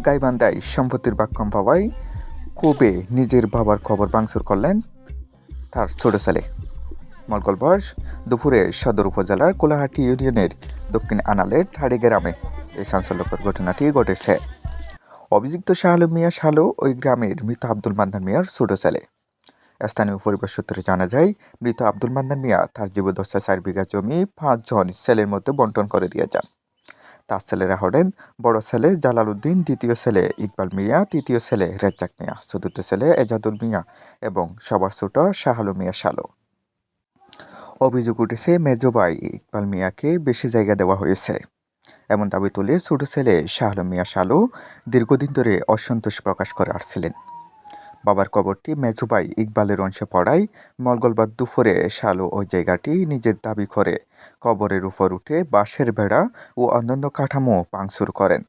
গাইবান্ধায় সম্পত্তির ভাগ কম পাওয়ায় ক্ষোভে নিজের বাবার কবর ভাঙচুর করলেন তার ছোট ছেলে। মঙ্গলবার দুপুরে সদর উপজেলার কোলাহাটি ইউনিয়নের দক্ষিণ আনালের ঠাড়ি গ্রামে এই চাঞ্চল্যকর ঘটনাটি ঘটেছে। অভিযুক্ত শাহ আলম মিয়া শালু ওই গ্রামের মৃত আব্দুল মান্নান মিয়ার ছোট ছেলে। স্থানীয় পরিবার সূত্রে জানা যায়, মৃত আব্দুল মান্নান মিয়া তার জীবদ্দশায় 4 বিঘা জমি 5 জন ছেলের মধ্যে বন্টন করে দিয়ে যান। তার ছেলেরা হলেন বড় ছেলে জালাল উদ্দিন, দ্বিতীয় ছেলে ইকবাল মিয়া, তৃতীয় ছেলে রেজ্জাক মিয়া, চতুর্থ ছেলে এজাদুল মিয়া এবং সবার ছোট শাহ আলম মিয়া শালু। অভিযোগ উঠেছে মেজো ভাই ইকবাল মিয়াকে বেশি জায়গা দেওয়া হয়েছে, এমন দাবি তুলে ছোট ছেলে শাহ আলম মিয়া শালু দীর্ঘদিন ধরে অসন্তোষ প্রকাশ করে আসছিলেন। বাবার কবরটি মেজো ভাই ইকবালের অংশে পড়ায় মঙ্গলবার দুপুরে শালু ওই জায়গাটি নিজের দাবি করে কবরের উপর উঠে বাঁশের বেড়া ও অন্যান্য কাঠামো ভাঙচুর করেন।